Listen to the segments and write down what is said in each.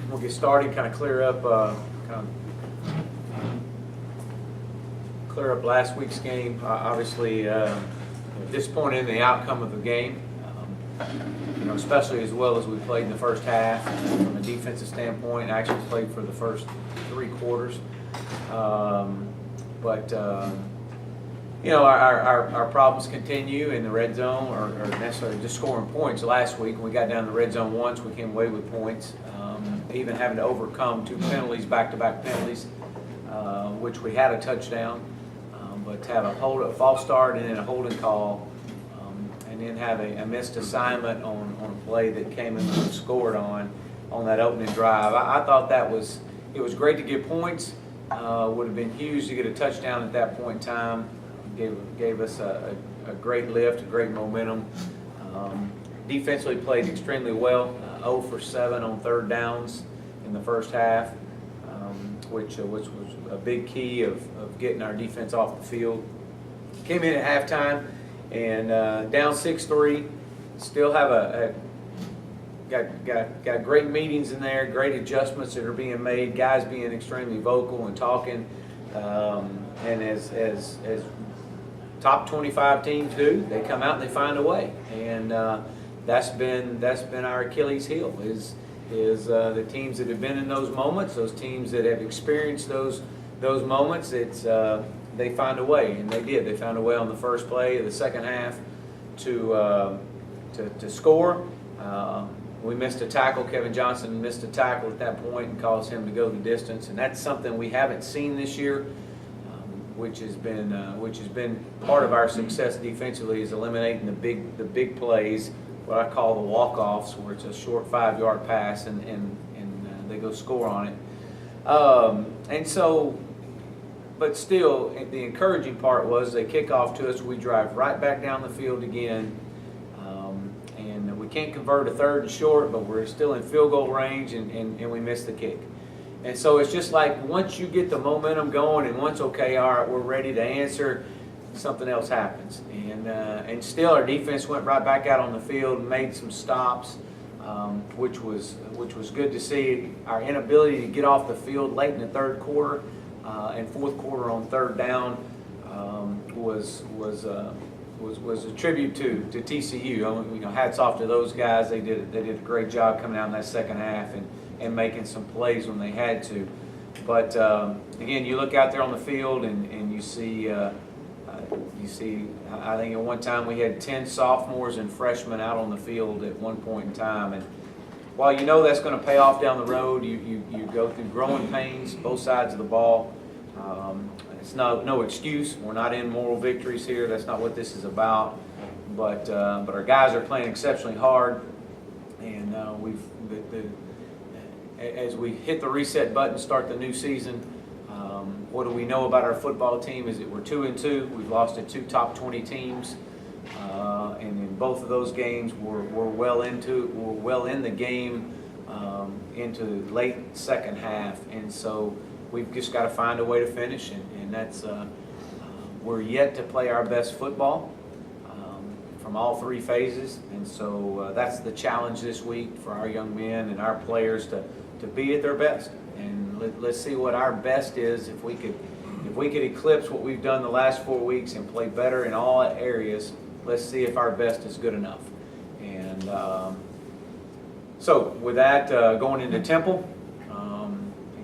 we'll get started, kind of clear up last week's game. Obviously, disappointed in the outcome of the game. Especially as well as we played in the first half. From a defensive standpoint, actually played for the first 3 quarters. Our problems continue in the red zone, or necessarily just scoring points. Last week, when we got down the red zone once, we came away with points. Even having to overcome 2 penalties, back-to-back penalties, which we had a touchdown, but to have a false start and then a holding call, and then have a missed assignment on a play that came in and scored on that opening drive. I thought it was great to get points. Would have been huge to get a touchdown at that point in time. Gave us a great lift, a great momentum. Defensively played extremely well. 0 for 7 on third downs in the first half, which was a big key of getting our defense off the field. Came in at halftime and down 6-3. Still have got great meetings in there, great adjustments that are being made, guys being extremely vocal and talking, and as top 25 teams do, they come out and they find a way, and that's been our Achilles heel is the teams that have been in those moments, those teams that have experienced those moments. They find a way, and they did. They found a way on the first play of the second half to score. We missed a tackle. Kevin Johnson missed a tackle at that point and caused him to go the distance, and that's something we haven't seen this year, which has been part of our success defensively, is eliminating the big plays, what I call the walk-offs, where it's a short 5-yard pass and they go score on it. But still, the encouraging part was they kick off to us. We drive right back down the field again. And we can't convert a third and short, but we're still in field goal range, and we miss the kick. And so it's just like once you get the momentum going, and once, okay, all right, we're ready to answer, something else happens. And still our defense went right back out on the field and made some stops, which was good to see. Our inability to get off the field late in the third quarter and fourth quarter on third down was a tribute to TCU. Hats off to those guys. They did a great job coming out in that second half and making some plays when they had to. But again, you look out there on the field and you see I think at one time we had 10 sophomores and freshmen out on the field at one point in time. And while you know that's going to pay off down the road, you go through growing pains, both sides of the ball. It's no excuse. We're not in moral victories here. That's not what this is about. But our guys are playing exceptionally hard, and as we hit the reset button, start the new season. What do we know about our football team is that we're 2-2. We've lost to 2 top 20 teams, and in both of those games, we're well in the game into the late second half, and so we've just got to find a way to finish, and that's we're yet to play our best football from all 3 phases, and so that's the challenge this week for our young men and our players to be at their best. And let's see what our best is. If we could eclipse what we've done the last 4 weeks and play better in all areas, let's see if our best is good enough. And so with that, going into Temple,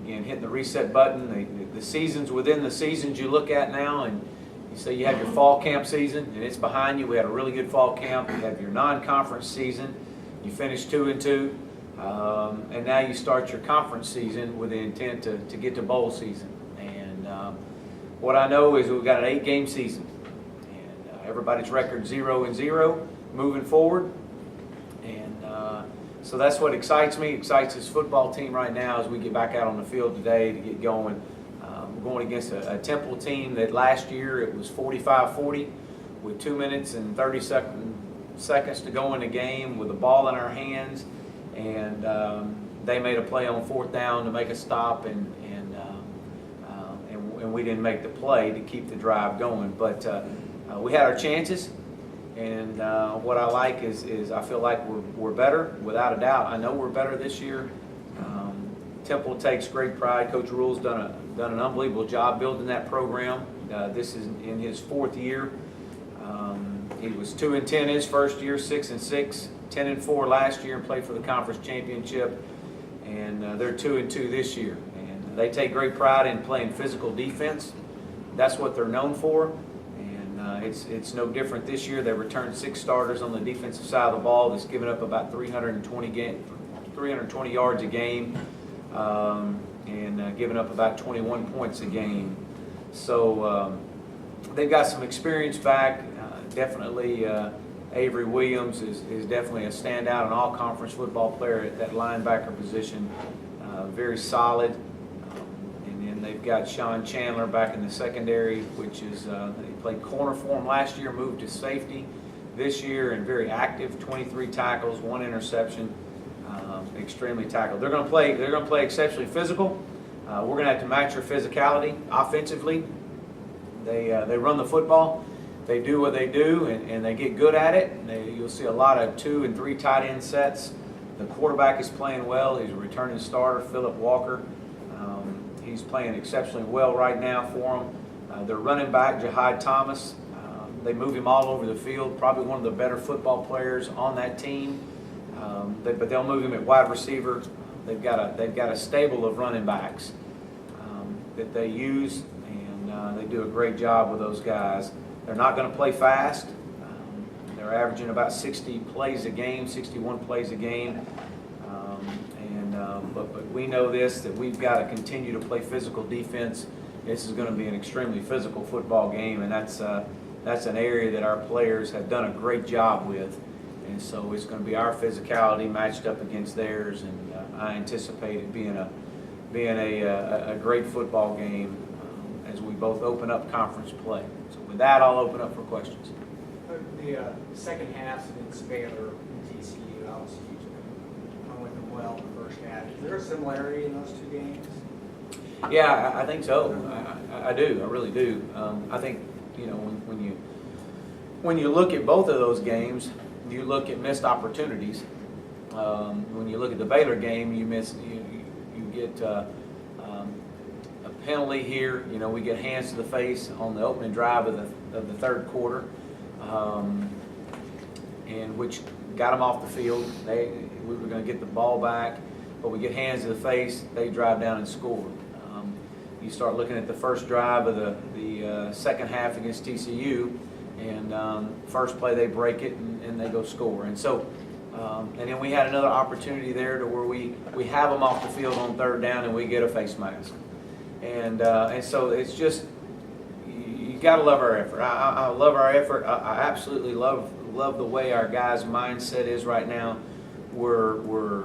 again, hitting the reset button, the seasons within the seasons you look at now, and you say you have your fall camp season, and it's behind you. We had a really good fall camp. You have your non-conference season. You finished 2-2. And now you start your conference season with the intent to get to bowl season. And what I know is we've got an 8-game season, and everybody's record 0-0 moving forward. And so that's what excites me, excites this football team right now as we get back out on the field today to get going. We're going against a Temple team that last year it was 45-40 with 2 minutes and 30 seconds to go in the game with the ball in our hands. And they made a play on 4th down to make a stop, and we didn't make the play to keep the drive going. But we had our chances, and what I like is I feel like we're better, without a doubt. I know we're better this year. Temple takes great pride. Coach Rule's done an unbelievable job building that program. This is in his 4th year. He was 2-10 his first year, 6-6, 10-4 last year, and played for the conference championship. And they're 2-2 this year. And they take great pride in playing physical defense. That's what they're known for. And it's no different this year. They returned 6 starters on the defensive side of the ball. That's given up about 320 yards a game, and giving up about 21 points a game. So they've got some experience back. Definitely Avery Williams is definitely a standout, an all-conference football player at that linebacker position. Very solid. And then they've got Sean Chandler back in the secondary, which is he played corner for him last year, moved to safety this year, and very active. 23 tackles, 1 interception. Extremely tackled. They're going to play exceptionally physical. We're going to have to match their physicality offensively. They run the football. They do what they do, and they get good at it. You'll see a lot of 2 and 3 tight end sets. The quarterback is playing well. He's a returning starter, Philip Walker. He's playing exceptionally well right now for them. Their running back, Jahad Thomas, they move him all over the field. Probably one of the better football players on that team. But they'll move him at wide receiver. They've got a stable of running backs that they use, and they do a great job with those guys. They're not going to play fast. They're averaging about 60 plays a game, 61 plays a game. But we know this, that we've got to continue to play physical defense. This is going to be an extremely physical football game, and that's an area that our players have done a great job with. And so it's going to be our physicality matched up against theirs, and I anticipate it being a great football game as we both open up conference play. So with that, I'll open up for questions. The second half against Baylor and TCU, obviously, went well in the first half. Is there a similarity in those 2 games? Yeah, I think so. I do. I really do. I think when you look at both of those games, you look at missed opportunities. When you look at the Baylor game, you get a penalty here. We get hands to the face on the opening drive of the 3rd quarter, and which got them off the field. We were going to get the ball back, but we get hands to the face. They drive down and score. You start looking at the first drive of the second half against TCU, and first play they break it and they go score. And so, and then we had another opportunity there to where we have them off the field on 3rd down and we get a face mask. And so it's just, you got to love our effort. I love our effort. I absolutely love the way our guys' mindset is right now. We're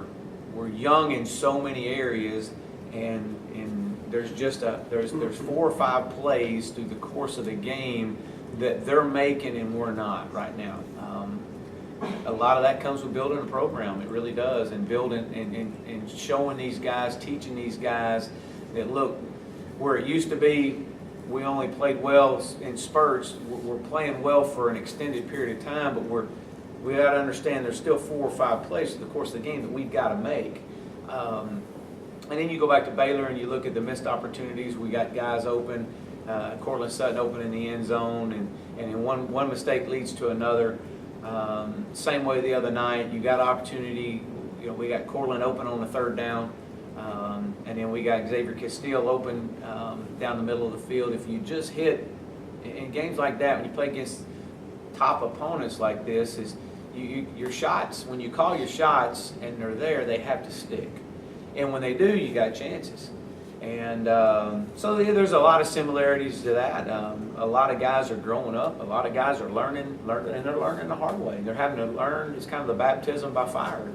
young in so many areas, and there's just there's 4 or 5 plays through the course of the game that they're making and we're not right now. A lot of that comes with building a program. It really does, and building and showing these guys, teaching these guys that, look, where it used to be we only played well in spurts, we're playing well for an extended period of time, but we got to understand there's still 4 or 5 plays through the course of the game that we've got to make. And then you go back to Baylor and you look at the missed opportunities. We got guys open, Cortland Sutton open in the end zone, and one mistake leads to another. Same way the other night, you got opportunity. We got Cortland open on the 3rd down, and then we got Xavier Castile open down the middle of the field. If you just hit in games like that, when you play against top opponents like this, is your shots. When you call your shots and they're there, they have to stick. And when they do, you got chances. And so there's a lot of similarities to that. A lot of guys are growing up. A lot of guys are learning, and they're learning the hard way. They're having to learn. It's kind of the baptism by fire.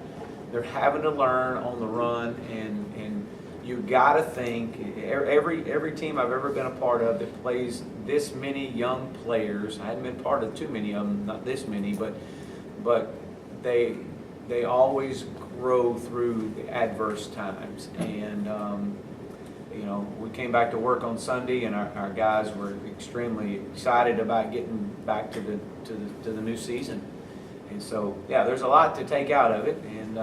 They're having to learn on the run, and you got to think. Every team I've ever been a part of that plays this many young players, I hadn't been part of too many of them, not this many, but they always grow through the adverse times. And we came back to work on Sunday, and our guys were extremely excited about getting back to the new season. And so, yeah, there's a lot to take out of it, and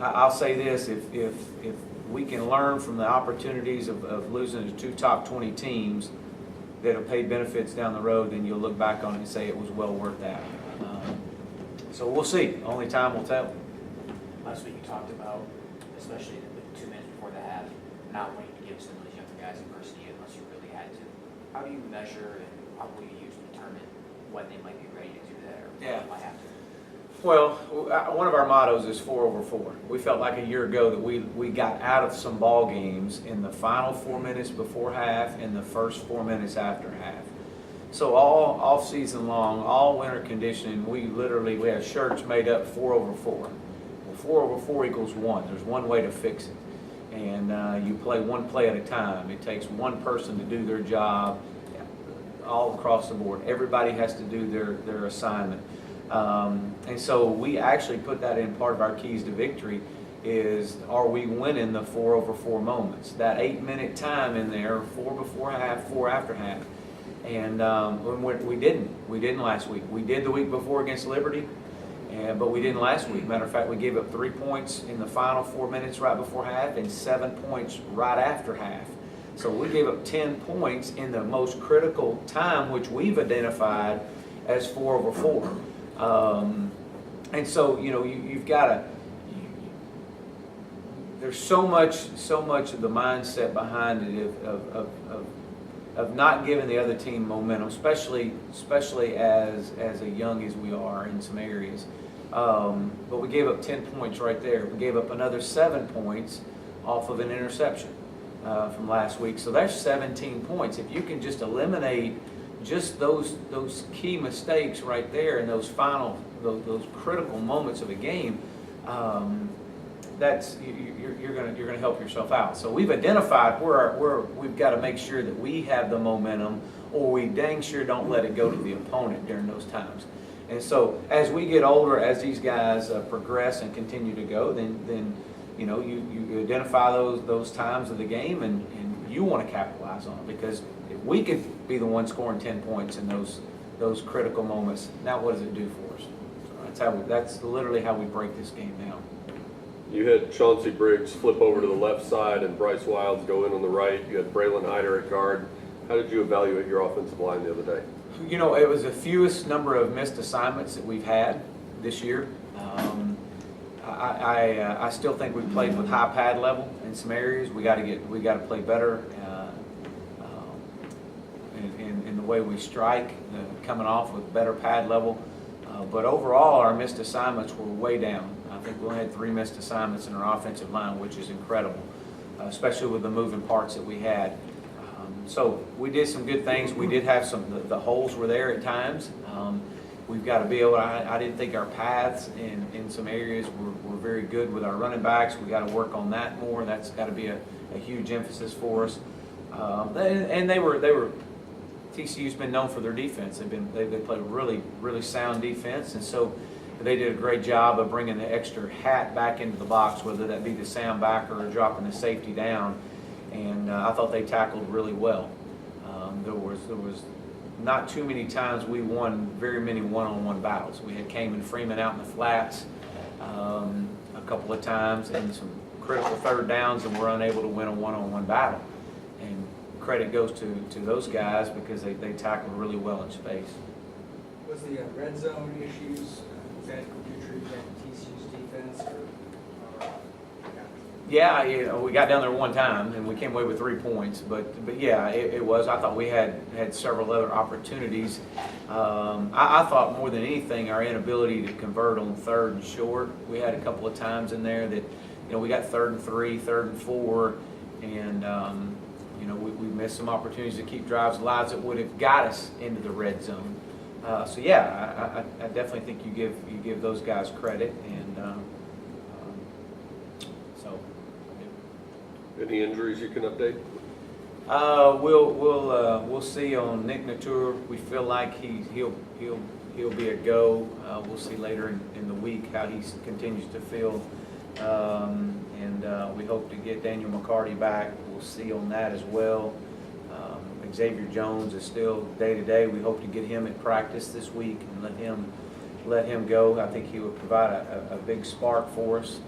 I'll say this, if we can learn from the opportunities of losing to two top 20 teams that'll pay benefits down the road, then you'll look back on it and say it was well worth that. So we'll see. Only time will tell. Last week you talked about, especially with 2 minutes before the half, not wanting to give some of those younger guys adversity unless you really had to. How do you measure and how will you use to determine when they might be ready to do that or when they might have to? Well, one of our mottos is 4 over 4. We felt like a year ago that we got out of some ball games in the final 4 minutes before half and the first 4 minutes after half. So all off season long, all winter conditioning, we have shirts made up 4 over 4. Well, 4 over 4 equals 1. There's one way to fix it. And you play one play at a time. It takes one person to do their job all across the board. Everybody has to do their assignment. And so we actually put that in part of our keys to victory is, are we winning the 4 over 4 moments? That 8-minute time in there, 4 before half, 4 after half. And we didn't last week. We did the week before against Liberty, but we didn't last week. Matter of fact, we gave up 3 points in the final 4 minutes right before half and 7 points right after half. So we gave up 10 points in the most critical time, which we've identified as 4 over 4. And so, you've got to, there's so much of the mindset behind it of not giving the other team momentum, especially as young as we are in some areas. But we gave up 10 points right there. We gave up another 7 points off of an interception from last week. So that's 17 points. If you can just eliminate just those key mistakes right there in those those critical moments of a game, that's you're gonna help yourself out. So we've identified where we've got to make sure that we have the momentum, or we dang sure don't let it go to the opponent during those times. And so as we get older, as these guys progress and continue to go, then you identify those times of the game, and you want to capitalize on it, because if we could be the one scoring 10 points in those critical moments, now what does it do for us? So that's literally how we break this game down. You had Chauncey Briggs flip over to the left side and Bryce Wilds go in on the right. You had Braylon Hyder at guard. How did you evaluate your offensive line the other day? It was the fewest number of missed assignments that we've had this year. I still think we played with high pad level in some areas. We got to play better in the way we strike, coming off with better pad level. But overall, our missed assignments were way down. I think we only had 3 missed assignments in our offensive line, which is incredible, especially with the moving parts that we had. So we did some good things. We did have the holes were there at times. We've got to be able to, I didn't think our paths in some areas were very good with our running backs. We got to work on that more. That's got to be a huge emphasis for us. And they were TCU's been known for their defense. They played really, really sound defense, and so they did a great job of bringing the extra hat back into the box, whether that be the sound backer or dropping the safety down. And I thought they tackled really well. There was not too many times we won very many one-on-one battles. We had Cayman Freeman out in the flats a couple of times, and some critical third downs, and we're unable to win a one-on-one battle. And credit goes to those guys, because they tackled really well in space. Was the red zone issues, was that due to TCU's defense, or Yeah, we got down there one time and we came away with 3 points, but yeah, it was. I thought we had several other opportunities. I thought more than anything, our inability to convert on 3rd and short. We had a couple of times in there that, we got 3rd and 3, 3rd and 4, and we missed some opportunities to keep drives alive that would have got us into the red zone. So yeah, I definitely think you give those guys credit, and so. Any injuries you can update? We'll see on Nick Natur. We feel like he'll be a go. We'll see later in the week how he continues to feel, and we hope to get Daniel McCarty back. We'll see on that as well. Xavier Jones is still day to day. We hope to get him at practice this week and let him go. I think he would provide a big spark for us.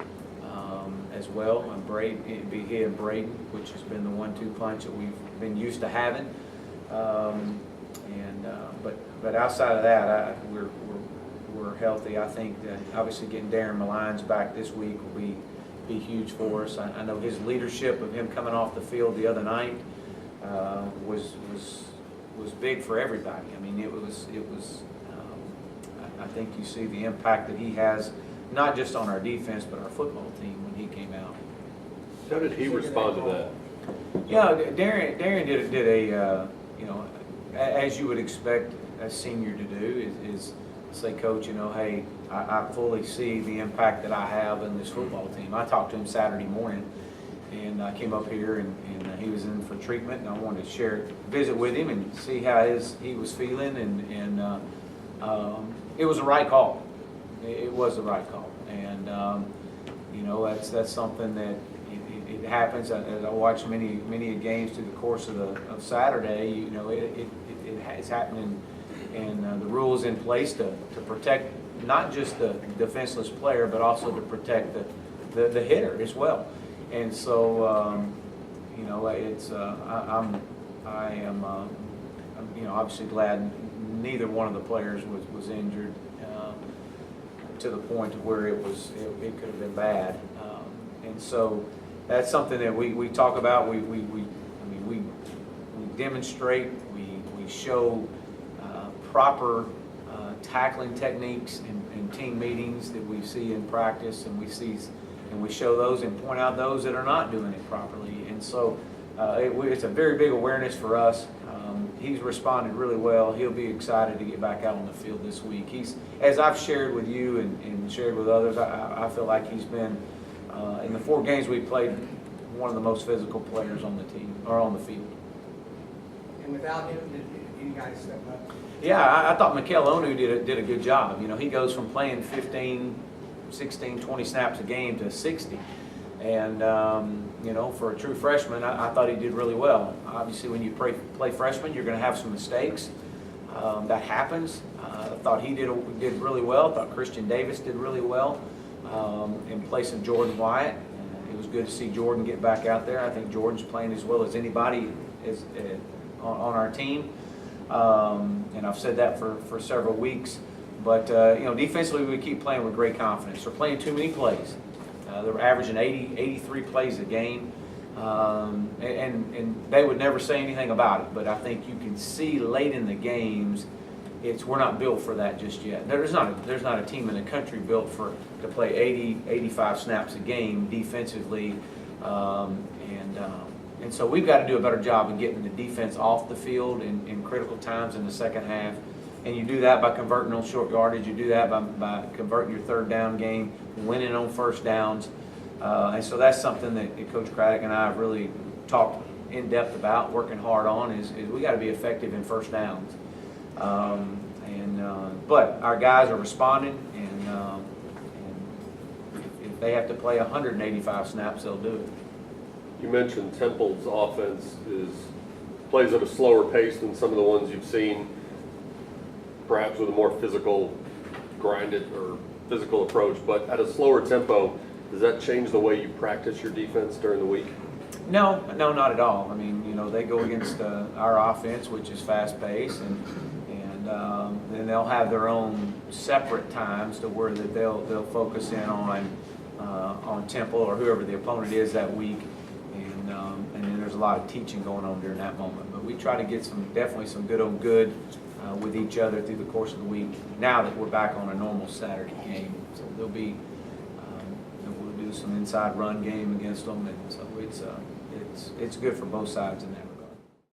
as well. It'd be he and Braden, which has been the 1-2 punch that we've been used to having. But outside of that, we're healthy. I think that obviously getting Darren Malines back this week will be huge for us. I know his leadership of him coming off the field the other night was big for everybody. I mean, it was. I think you see the impact that he has, not just on our defense, but our football team when he came out. How did he respond to that? Yeah, Darren did a as you would expect a senior to do is say, Coach, hey, I fully see the impact that I have in this football team. I talked to him Saturday morning, and I came up here and he was in for treatment, and I wanted to visit with him and see how he was feeling, and it was the right call. It was the right call, and that's something that it happens. As I watched many games through the course of Saturday, it's happening, and the rules in place to protect not just the defenseless player, but also to protect the hitter as well. And so, I am obviously glad neither one of the players was injured to the point where it could have been bad. And so that's something that we talk about. We demonstrate. We show proper tackling techniques in team meetings that we see in practice, and we show those and point out those that are not doing it properly. And so it's a very big awareness for us. He's responded really well. He'll be excited to get back out on the field this week. As I've shared with you and shared with others, I feel like he's been, in the 4 games we played, one of the most physical players on the team, or on the field. And without him, did you guys step up? Yeah, I thought Mikael Onu did a good job. He goes from playing 15, 16, 20 snaps a game to 60. And, for a true freshman, I thought he did really well. Obviously, when you play freshman, you're going to have some mistakes. That happens. I thought he did really well. I thought Christian Davis did really well in place of Jordan Wyatt. It was good to see Jordan get back out there. I think Jordan's playing as well as anybody on our team. And I've said that for several weeks. But, defensively, we keep playing with great confidence. We're playing too many plays. They're averaging 83 plays a game. And they would never say anything about it. But I think you can see late in the games, we're not built for that just yet. There's not a team in the country built to play 85 snaps a game defensively. And so we've got to do a better job of getting the defense off the field in critical times in the second half. And you do that by converting on short yardage. You do that by converting your third down game, winning on first downs. And so that's something that Coach Craddock and I have really talked in depth about, working hard on, is we got to be effective in first downs. But our guys are responding, and if they have to play 185 snaps, they'll do it. You mentioned Temple's offense plays at a slower pace than some of the ones you've seen, perhaps with a more physical, grinded or physical approach, but at a slower tempo. Does that change the way you practice your defense during the week? No, not at all. I mean, they go against our offense, which is fast-paced, and then they'll have their own separate times to where that they'll focus in on Temple or whoever the opponent is that week, and then there's a lot of teaching going on during that moment. But we try to get definitely some good on good with each other through the course of the week. Now that we're back on a normal Saturday game, so we'll do some inside run game against them, and so it's good for both sides in that.